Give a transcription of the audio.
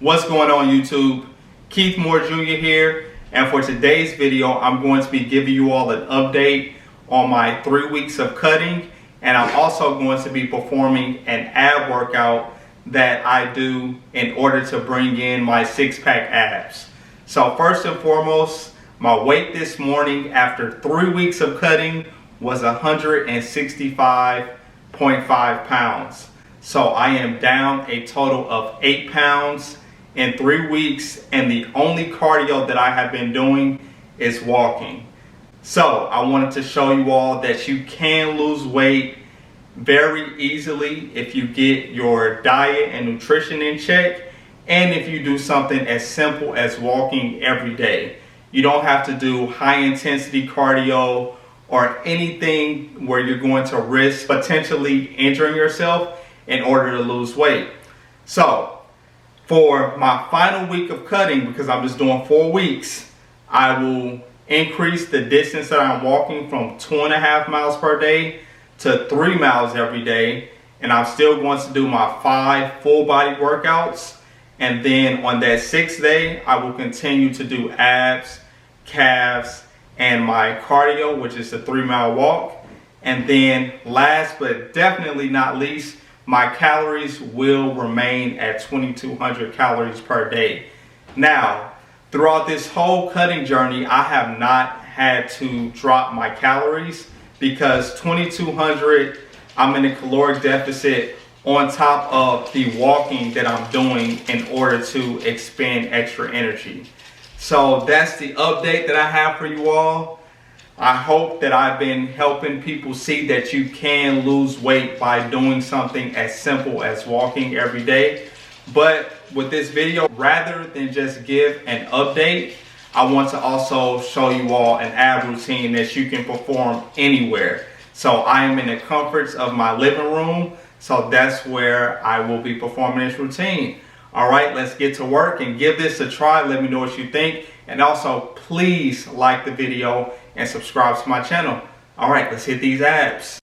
What's going on, YouTube? Keith Moore Jr. here, and for today's video I'm going to be giving you all an update on my 3 weeks of cutting, and I'm also going to be performing an ab workout that I do in order to bring in my six-pack abs. So first and foremost, my weight this morning after 3 weeks of cutting was 165.5 pounds. So I am down a total of 8 pounds in 3 weeks, and the only cardio that I have been doing is walking. So I wanted to show you all that you can lose weight very easily if you get your diet and nutrition in check, and if you do something as simple as walking every day. You don't have to do high intensity cardio or anything where you're going to risk potentially injuring yourself in order to lose weight. So for my final week of cutting, because I'm just doing 4 weeks, I will increase the distance that I'm walking from 2.5 miles per day to 3 miles every day. And I'm still going to do my 5 full body workouts. And then on that 6th day, I will continue to do abs, calves, and my cardio, which is the 3-mile walk. And then last but definitely not least, my calories will remain at 2,200 calories per day. Now, throughout this whole cutting journey, I have not had to drop my calories because 2,200, I'm in a caloric deficit on top of the walking that I'm doing in order to expend extra energy. So that's the update that I have for you all. I hope that I've been helping people see that you can lose weight by doing something as simple as walking every day. But with this video, rather than just give an update, I want to also show you all an ab routine that you can perform anywhere. So I am in the comforts of my living room, so that's where I will be performing this routine. All right, let's get to work and give this a try. Let me know what you think. And also, please like the video and subscribe to my channel. All right, let's hit these abs.